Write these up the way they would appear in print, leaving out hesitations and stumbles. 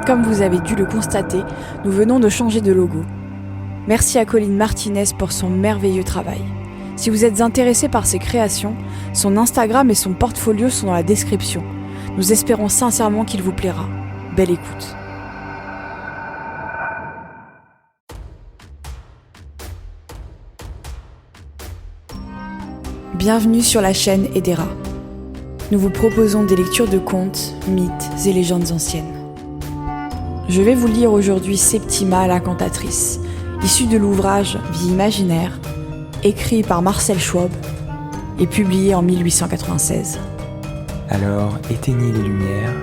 Comme vous avez dû le constater, nous venons de changer de logo. Merci à Colline Martinez pour son merveilleux travail. Si vous êtes intéressé par ses créations, son Instagram et son portfolio sont dans la description. Nous espérons sincèrement qu'il vous plaira. Belle écoute. Bienvenue sur la chaîne Edera. Nous vous proposons des lectures de contes, mythes et légendes anciennes. Je vais vous lire aujourd'hui Septima la cantatrice, issu de l'ouvrage Vie imaginaire, écrit par Marcel Schwob et publié en 1896. Alors éteignez les lumières,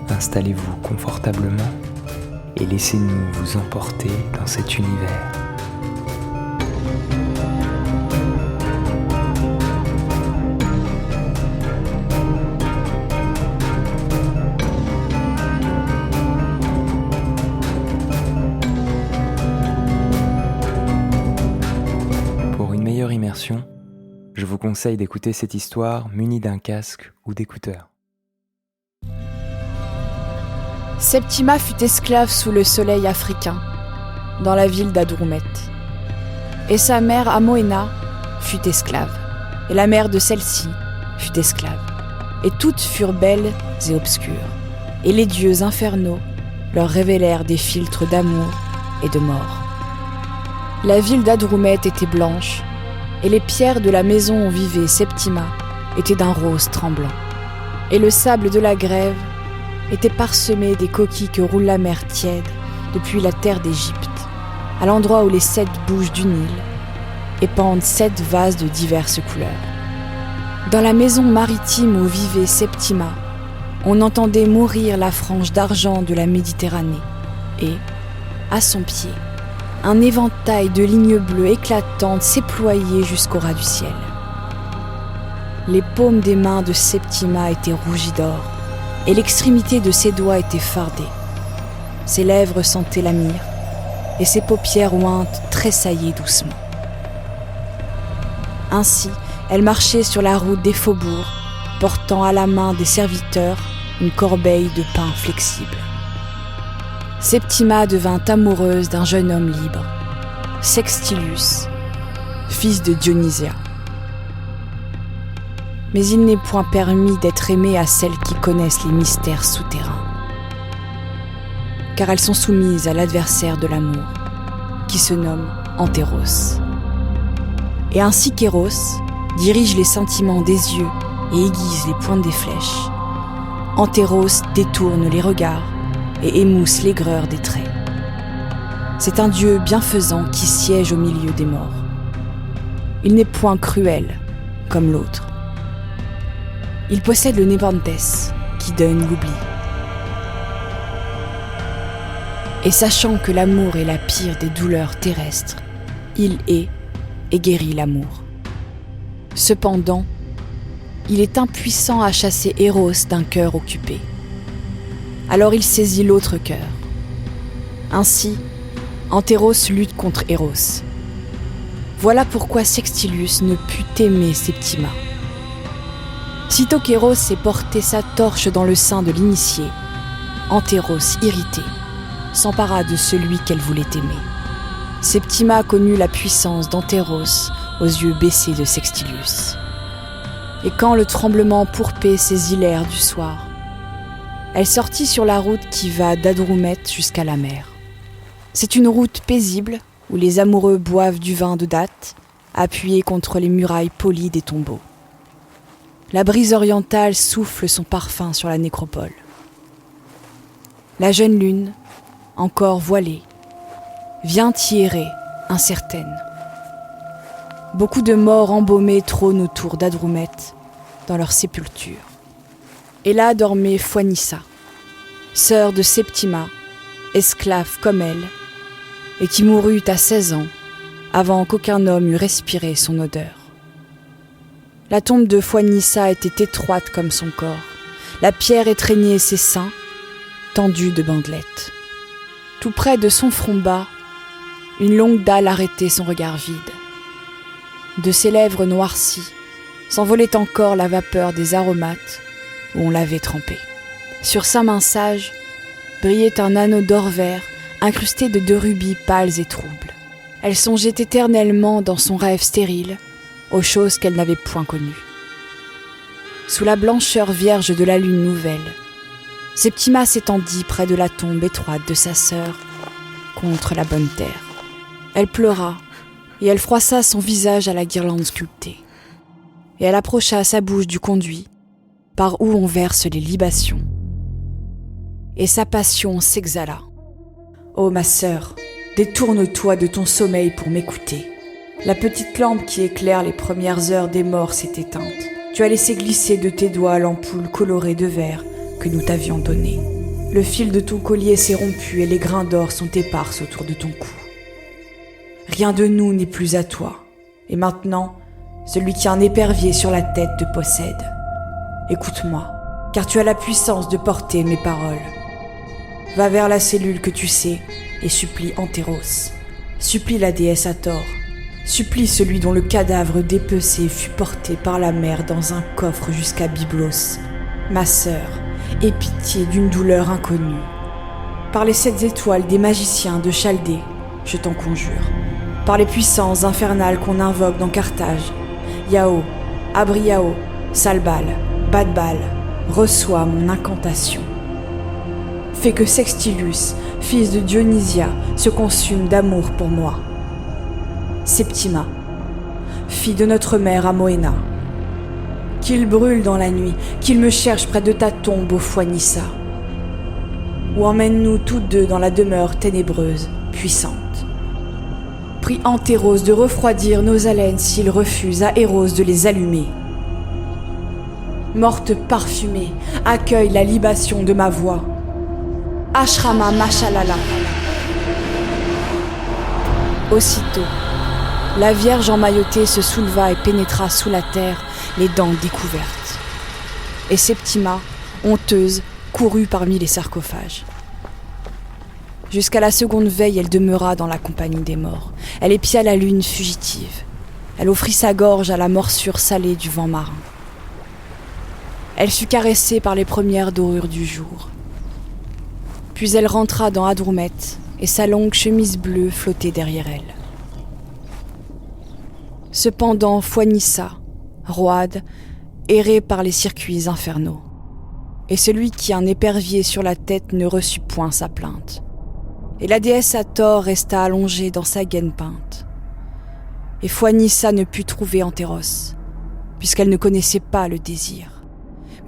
installez-vous confortablement et laissez-nous vous emporter dans cet univers. Pour une meilleure immersion, je vous conseille d'écouter cette histoire munie d'un casque ou d'écouteurs. Septima fut esclave sous le soleil africain, dans la ville d'Adroumète. Et sa mère Amoena fut esclave, et la mère de celle-ci fut esclave. Et toutes furent belles et obscures, et les dieux infernaux leur révélèrent des philtres d'amour et de mort. La ville d'Adroumète était blanche, et les pierres de la maison où vivait Septima étaient d'un rose tremblant. Et le sable de la grève était parsemé des coquilles que roule la mer tiède depuis la terre d'Égypte, à l'endroit où les 7 bouches du Nil épandent 7 vases de diverses couleurs. Dans la maison maritime où vivait Septima, on entendait mourir la frange d'argent de la Méditerranée et, à son pied, un éventail de lignes bleues éclatantes s'éployait jusqu'au ras du ciel. Les paumes des mains de Septima étaient rougies d'or, et l'extrémité de ses doigts était fardée. Ses lèvres sentaient la myrrhe, et ses paupières ointes tressaillaient doucement. Ainsi, elle marchait sur la route des faubourgs, portant à la main des serviteurs une corbeille de pain flexible. Septima devint amoureuse d'un jeune homme libre, Sextilius, fils de Dionysia. Mais il n'est point permis d'être aimé à celles qui connaissent les mystères souterrains, car elles sont soumises à l'adversaire de l'amour, qui se nomme Antéros. Et ainsi qu'Éros dirige les sentiments des yeux et aiguise les pointes des flèches, Antéros détourne les regards et émousse l'aigreur des traits. C'est un dieu bienfaisant qui siège au milieu des morts. Il n'est point cruel comme l'autre. Il possède le Népenthes qui donne l'oubli. Et sachant que l'amour est la pire des douleurs terrestres, il est et guérit l'amour. Cependant, il est impuissant à chasser Éros d'un cœur occupé. Alors il saisit l'autre cœur. Ainsi, Antéros lutte contre Éros. Voilà pourquoi Sextilius ne put aimer Septima. Sitôt qu'Éros ait porté sa torche dans le sein de l'initié, Antéros, irrité, s'empara de celui qu'elle voulait aimer. Septima connut la puissance d'Antéros aux yeux baissés de Sextilius. Et quand le tremblement pourpait saisit l'air du soir, elle sortit sur la route qui va d'Adroumète jusqu'à la mer. C'est une route paisible où les amoureux boivent du vin de date, appuyés contre les murailles polies des tombeaux. La brise orientale souffle son parfum sur la nécropole. La jeune lune, encore voilée, vient y errer, incertaine. Beaucoup de morts embaumés trônent autour d'Adroumète, dans leur sépulture. Et là dormait Phoinissa, sœur de Septima, esclave comme elle, et qui mourut à 16 ans, avant qu'aucun homme eût respiré son odeur. La tombe de Phoinissa était étroite comme son corps, la pierre étreignait ses seins, tendus de bandelettes. Tout près de son front bas, une longue dalle arrêtait son regard vide. De ses lèvres noircies s'envolait encore la vapeur des aromates où on l'avait trempée. Sur sa main sage, brillait un anneau d'or vert incrusté de 2 rubis pâles et troubles. Elle songeait éternellement dans son rêve stérile aux choses qu'elle n'avait point connues. Sous la blancheur vierge de la lune nouvelle, Septima s'étendit près de la tombe étroite de sa sœur, contre la bonne terre. Elle pleura, et elle froissa son visage à la guirlande sculptée. Et elle approcha sa bouche du conduit, par où on verse les libations. Et sa passion s'exhala. « Ô ma sœur, détourne-toi de ton sommeil pour m'écouter. La petite lampe qui éclaire les premières heures des morts s'est éteinte. Tu as laissé glisser de tes doigts l'ampoule colorée de verre que nous t'avions donnée. Le fil de ton collier s'est rompu et les grains d'or sont épars autour de ton cou. Rien de nous n'est plus à toi. Et maintenant, celui qui a un épervier sur la tête te possède. Écoute-moi, car tu as la puissance de porter mes paroles. Va vers la cellule que tu sais et supplie Antéros. Supplie la déesse Hathor. Supplie celui dont le cadavre dépecé fut porté par la mer dans un coffre jusqu'à Byblos. Ma sœur, aie pitié d'une douleur inconnue. Par les 7 étoiles des magiciens de Chaldée, je t'en conjure. Par les puissances infernales qu'on invoque dans Carthage, Yao, Abriao, Salbal, Badbal, reçois mon incantation. Fais que Sextilius, fils de Dionysia, se consume d'amour pour moi. Septima, fille de notre mère Amoena, qu'il brûle dans la nuit, qu'il me cherche près de ta tombe au foie Nissa. Ou emmène-nous toutes deux dans la demeure ténébreuse, puissante. Prie Antéros de refroidir nos haleines s'il refuse à Eros de les allumer. Morte parfumée, accueille la libation de ma voix. Ashrama Mashalala. Aussitôt, la Vierge emmaillotée se souleva et pénétra sous la terre, les dents découvertes. Et Septima, honteuse, courut parmi les sarcophages. Jusqu'à la seconde veille, elle demeura dans la compagnie des morts. Elle épia la lune fugitive. Elle offrit sa gorge à la morsure salée du vent marin. Elle fut caressée par les premières dorures du jour. Puis elle rentra dans Adroumet et sa longue chemise bleue flottait derrière elle. Cependant, Foinissa, roide, errait par les circuits infernaux. Et celui qui a un épervier sur la tête ne reçut point sa plainte. Et la déesse Hathor resta allongée dans sa gaine peinte. Et Foinissa ne put trouver Antéros, puisqu'elle ne connaissait pas le désir.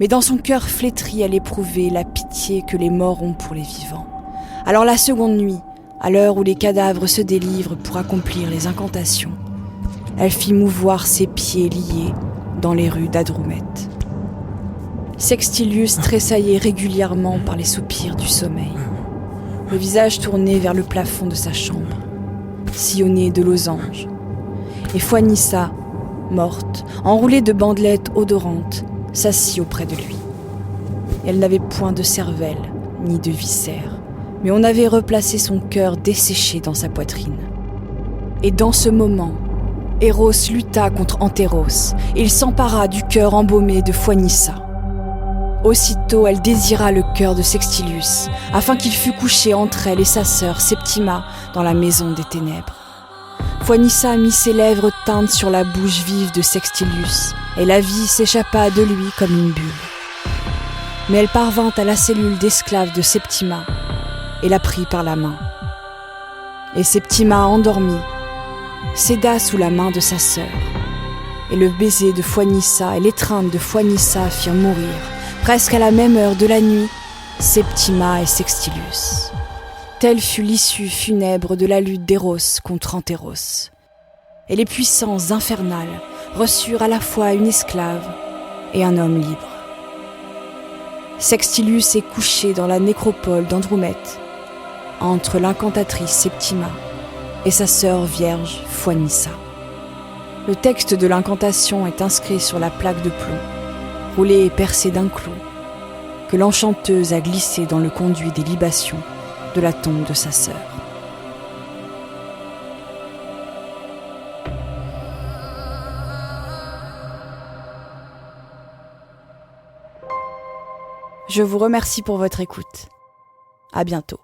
Mais dans son cœur flétri, elle éprouvait la pitié que les morts ont pour les vivants. Alors la seconde nuit, à l'heure où les cadavres se délivrent pour accomplir les incantations, elle fit mouvoir ses pieds liés dans les rues d'Adroumet. Sextilius tressaillait régulièrement par les soupirs du sommeil, le visage tourné vers le plafond de sa chambre, sillonné de losanges. Et Foinissa, morte, enroulée de bandelettes odorantes, s'assit auprès de lui. Elle n'avait point de cervelle, ni de viscères, mais on avait replacé son cœur desséché dans sa poitrine. Et dans ce moment, Eros lutta contre Antéros, et il s'empara du cœur embaumé de Foinissa. Aussitôt, elle désira le cœur de Sextilius, afin qu'il fût couché entre elle et sa sœur Septima dans la maison des ténèbres. Foinissa mit ses lèvres teintes sur la bouche vive de Sextilius, et la vie s'échappa de lui comme une bulle. Mais elle parvint à la cellule d'esclave de Septima, et la prit par la main. Et Septima, endormie, céda sous la main de sa sœur, et le baiser de Foinissa et l'étreinte de Foinissa firent mourir, presque à la même heure de la nuit, Septima et Sextilius. Telle fut l'issue funèbre de la lutte d'Eros contre Antéros. Et les puissances infernales reçurent à la fois une esclave et un homme libre. Sextilius est couché dans la nécropole d'Androumet, entre l'incantatrice Septima et sa sœur vierge Foinissa. Le texte de l'incantation est inscrit sur la plaque de plomb, roulée et percée d'un clou, que l'enchanteuse a glissé dans le conduit des libations de la tombe de sa sœur. Je vous remercie pour votre écoute. À bientôt.